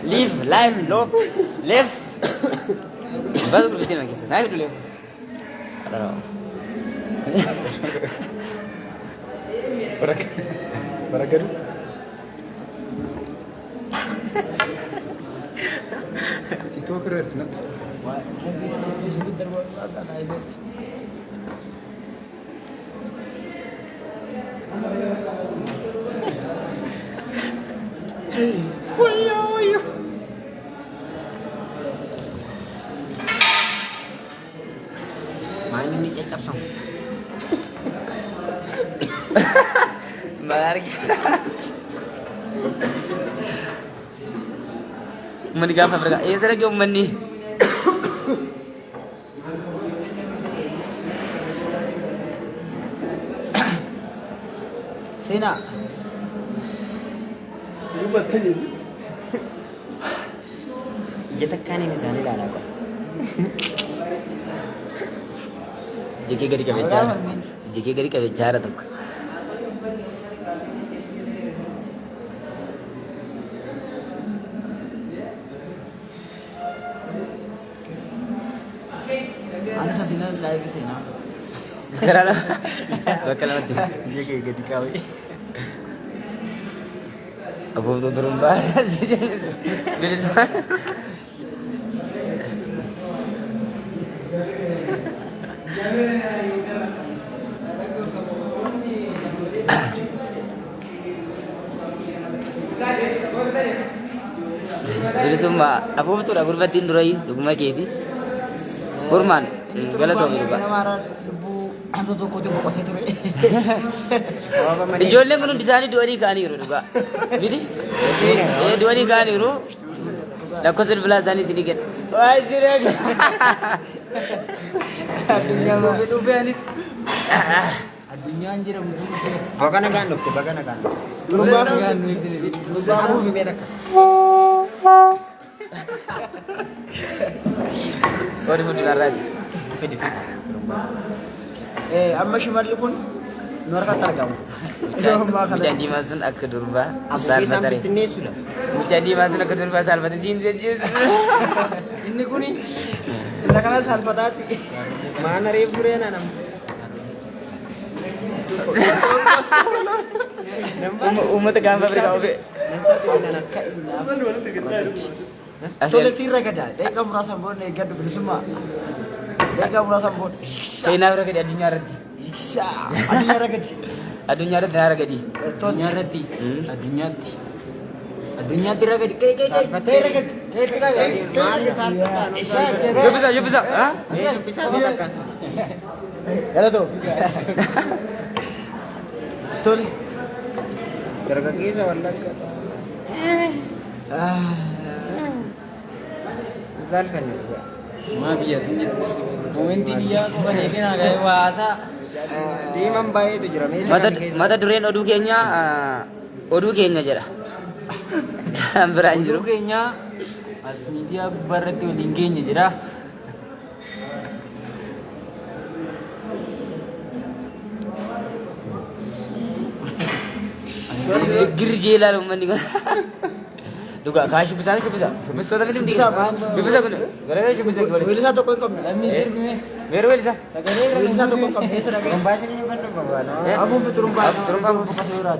Live, live, love, live. Baru berhenti lagi. Naik dulu. Ada. Baragaru. Itu keren banget. Wah, ini sebentar buat ada ibes. Main ini cecap sang. Menarik. Mani gafa berga. Sera kyo mani. Sena. Jetakkan ini sana lala ko. Jeki gari ka bicara. Jeki gari ka bicara tuk. Ana sa sina live sena. Kerana bakal mati. Jeki gadi kawi. Apa tu turun bahaya? Bila tu. Jadi semua apa betul aku berbatin durai rumah kita. Kurman, galat tu juga. Ando to ko jo ko theture. Ijolle manu disani duari kani ru juga. Bidi? Duari kani ru. Lakosul belazani sedikit. Wah, sedikit. Adunya lo betu beanis. Adunya anjir musuh. Bagana kan? Rumah kan ini. Rumah bu beda kan. Kau di mana lagi? Amma shimalli kun nuwar ka targamu. Mujan di masun ak durba asal matare. Mujan di masun ak durba asal matare sin jadi. Inni kuni illa kana salfatati. Mana re pure na nam. Umat gambar berkau be. Tole sirra gada. Dai kam rasa bon ne gadu bersama. Dai kam rasa bon. Kaina berkau di adunya rati. Siksa. Adunya ragadi. Adunya rati nara gadi. Adunya rati. Adunya ti ragadi. Kai ragadi. Mari salpata. Yo bisa. Hah? Bisa matakan. Hello tuh. Tole. Gargagi sa wallan ka to. Zalfan juga. Ma biya tunjit. Momenti dia ko kaneke na gaya wasa. Di Mumbai itu jera Mata durian odu kenya jera. Beranjur kenya asmi dia berarti linggenya jera. Girje lalu mendingan. Duga kashi bisa. Bisa tapi tidak. Bisa kan? Gara-gara bisa gimana? Wilisa to kon kom. Biar Wilisa. Wilisa to kon kom. Esra ge. Pembahasan ini kan rumah. Abu fiturumba. Turumba aku pasurat.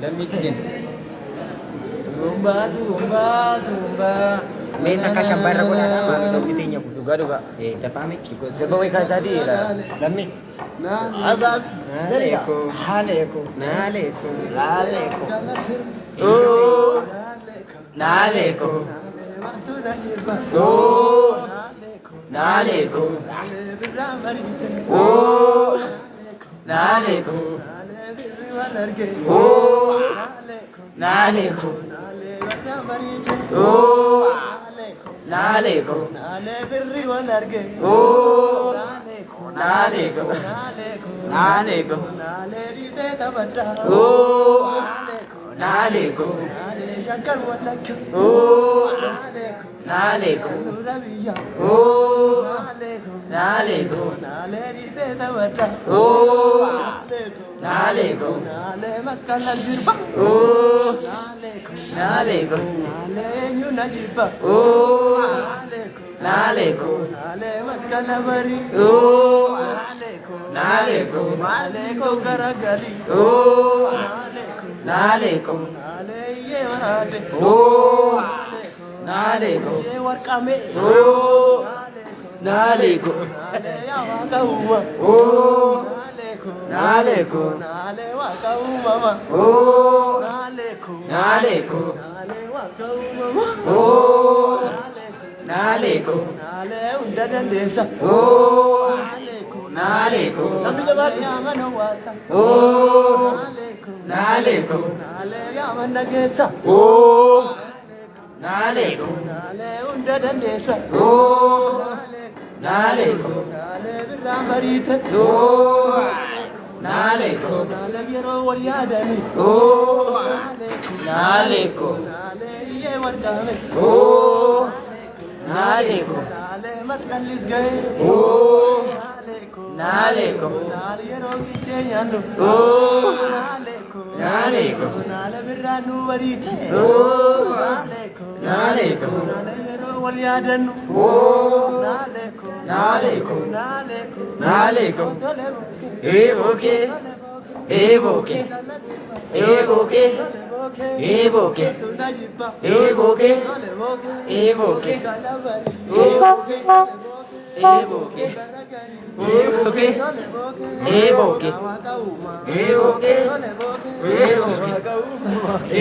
Lamitin. Turumba. Minta ka siyang ko na naman. Dokitin niya ko. Duga. Dafami. Sebab ikan tadi lah. Lamit. Azaz. Haleko. Naleko. Oh. Naleko. Oh. Naleko. Oh. Naleko. Oh. Naleko. Oh. Naleko. Nale birri walarge. Oh. Naleko. Naleko. Naleko. Naleko. Nale rite tabata. Oh. Naleko. Naleko. Nale shankar walakyo. Oh. Naleko. Naleko. Nurabiya. Oh. Naleko. Naleko. Nale rite tabata. Oh. Naleko. Naleko. Nale maskala zirba. Oh. Naleko. Naleko. Nale nyuna jiba. Oh. Naleko. Naleko. Nale maskala bari. Oh. Naleko. Naleko. Naleko karagali. Oh. Naleko. Naleko. Nale ye warade. Oh. Naleko. Naleko. Ye warkame. Oh. Naleko. Naleko. Nale ya waka uwa. Oh. Naleko. Naleko. Nale waka umama. Oh. Naleko. Naleko. Nale waka umama. Oh. Naleko. Naleko. Nale undadandesa. Oh. Naleko. Naleko. Namni jabaatu yaamana waata. Oh. Naleko. Naleko. Nale yaamana geessa. Oh. Naleko. Nale undadandesa. Oh. Naleko. Naleko. Nale birraan bariite. Oh. Naleko. Nale yeroo wal yaadani. Oh. Naleko. Naleko. Nale iyyee warqaame. Oh. Naleko. Nale masqallis gahe. Oh. Naleko. Naleko. Nale yeroo giddee nyaannu. Oh. Naleko. Naleko. Nale birraan nu bariite. Oh. Naleko. Naleko. Nale yeroo wal yaadannu. Oh. Naleko. Naleko. Naleko. Naleko. Tole boke. Evoke. Tole boke. Evoke. Tole sirba. Evoke. Tole boke. Evoke. Tunajibba. Evoke. Tole boke. Evoke. Kalabari. Evoke. Tole boke. Evoke. Garagari. Evoke. Tole boke. Evoke. Awaka uma. Evoke. Tole boke. Evoke. Awaka uma.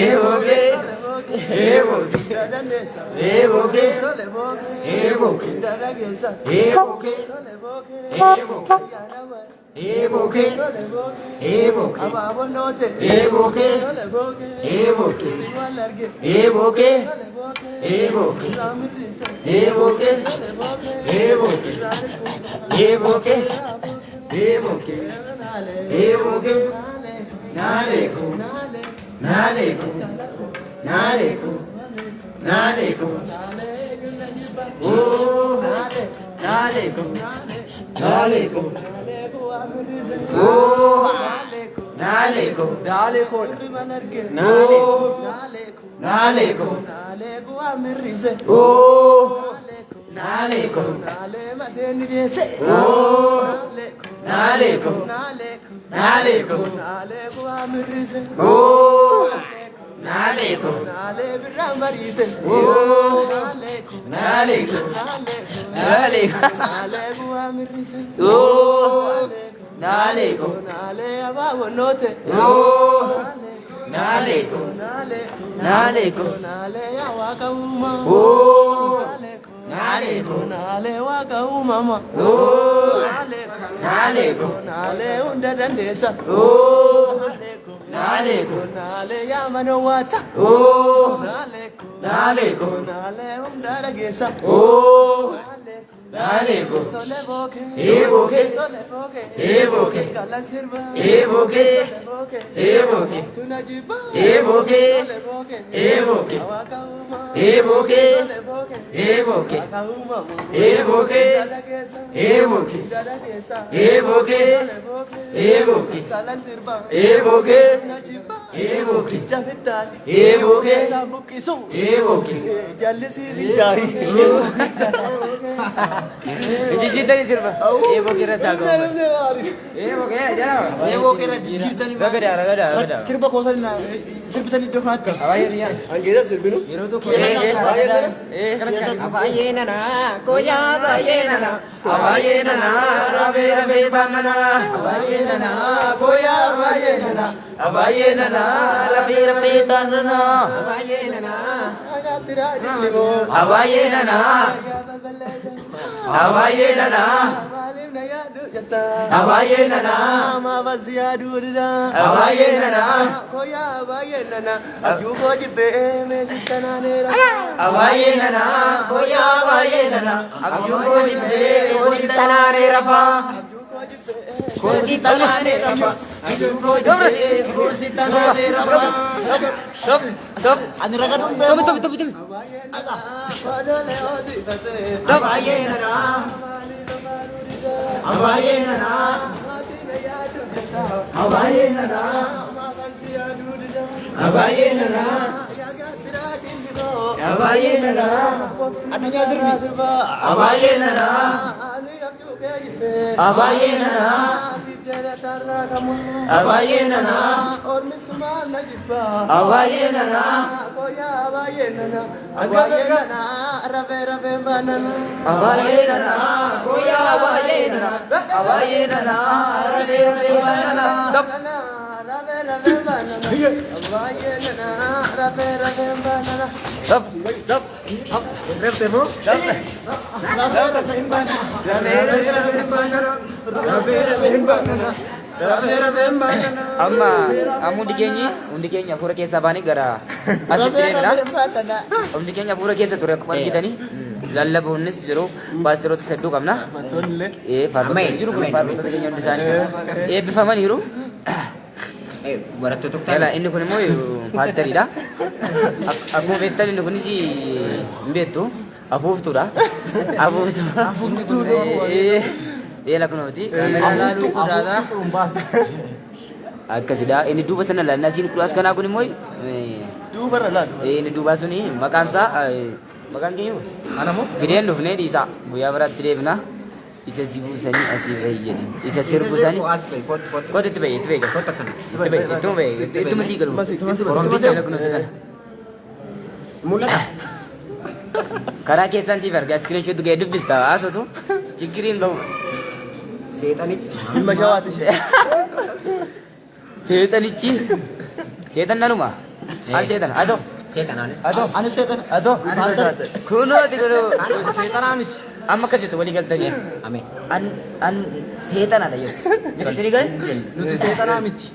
Evoke. Tole boke. Evoke. Dadandesa. Evoke. Tole boke. Evoke. Dadagesa. Evoke. Tole boke. Evoke. Kalabari. Evoke. Tole boke. Evoke. Ababonote. Evoke. Tole boke. Evoke. Walarge. Evoke. Tole boke. Evoke. Ramirisa. Evoke. Tole boke. Evoke. Evoke. Evoke. Evoke. Naleko. Naleko. Naleko. Naleko. Oh. Naleko. Naleko. Oh. Naleko. Naleko. Naleko. Oh. Naleko. Oh. Naleko. Naleko. Oh. Naleko. Oh. Naleko. Naleko. Oh. Naleko. Oh. Naleko. Naleko. Oh. Naleko. Nale waka umama. Oh. Naleko. Naleko. Nale undadandesa. Oh. Naleko. Naleko. Nale yamana wata. Oh. Naleko. Naleko. Nale undadagesa. Oh. Naleko. Naleko. Tole boke. Evoke. Tole boke. Evoke. Kalan sirba. Evoke. Tole boke. Evoke. Tunajiba. Evoke. Tole boke. Evoke. Awaka uma. Evoke. Tole boke. Evoke. Awaka uma. Evoke. Dadagesa. Evoke. Dadagesa. Evoke. Tole boke. Evoke. Kalan sirba. Evoke. Tunajiba. Evoke. Javidani. Evoke. Sambukisu. Evoke. Jallisi bidai. Jijjiirta ni sirba. Evoke irra saako. Evoke jara. Evoke irra jijjiirtani. Ragada ragada. Sirba koosani sirbitani iddoo kanatti. Abaayee riyaa. Angeera sirbinu. Yeroo tokko abaayee nana koya abaayee nana abaayee nana rabee rabee baanana abaayee nana koya abaayee nana abaayee nana rabee rabee baanana abaayee nana abaayee nana Abaye nana. Malim na yadu jata. Abaye nana. Mabas yadu dida. Abaye nana. Koya abaye nana. Abju ko jibe me jitana nera. Abaye nana. Koya abaye nana. Abju ko jibe kositana ne rafa. Kositana ne rafa. Abju ko jibe kositana ne rafa. Stop. Ani raga dum be. Tumi. Abaye nana. Kodole ozi bate. Abaye nana. Abaye nana. Abaye nana. Abaye nana. Abaye nana. Adunya sirba. Abaye nana. Abaye nana. Abaye nana. और मैं सुमान न Jivba Abaye nana. कोया abaye nana abaye nana रवे रवे बनन Abaye nana. Koya abaye nana. Abaye nana. Rave rave banana. Stop. रवे रवे बनन abaye nana रवे रवे बनन Stop. रवे mo Stop. रवे रवे बनन रवे रवे बनन Amma hundi keenya fuula keessaa baanii gara asitti deemna. Hundi keenya fuula keessa ture akkuma argitanii lallabuunis jiru paasteroota hedduu qabna. Faarfattoota jiru kun faarfattoota keenya hundi isaanii eebbifamaniiru. Yala inni kun immoo paasteriidha. Akkuma beektan inni kunis hin beektu afuuftuudha. Eela kunooti. Akkasidha. Inni duuba sana laannaa siin kudhaas kanaa kun immoo inni duubaa suni maqaan isaa maqaan keenya anamoo fideen dhufnee dhiisaa guyyaa biraatti deebina. Isa si buusanii asii bahi jedhin. Isa sirbu sanii. Koota itti bahi itti bahi. Ittuma sii galu. Eela kunooti kana. mulata Karaa keessaan siif argaa iskiriinshoot ga'ee dubbista haasatu chiggiriin ta'u. seexanichi ilma shawaati ishee Seexanichi seexan nanuma maal seexan adoo ani seexan adoo kunooti kunoo seexanaanis amma akkas jettu walii galtanii an seexanadha jettu jettanii galee nuti seexanaa miti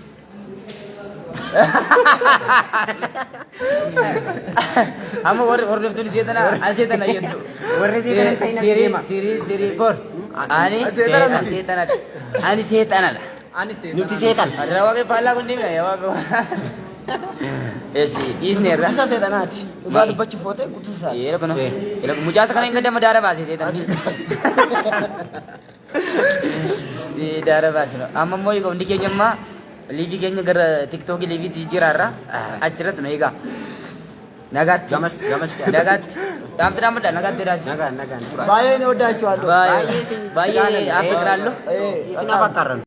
amma warri hordoftuun seexanaa an seexana jettu warri seexana ta'ina deema sirii for ani seexanadha ani seexanadha nuti seexan adara waaqee faallaa kun deemna yaa waaqa Esi isneerra isa seexanaati dhugaa dubbachuuf footee guutuusaa Iya kuno. Ila mujaasa kana ingada madara baase setan di. Di dara baase no. Amma mo iga undi kenya ma livi kenya gara TikTok livi ti jirarra achirat no iga. Nagat gamas nagat Amsterdam da nagat dira. baay'ee ni odaachuu Baye baye afikrallo. isin abakkaran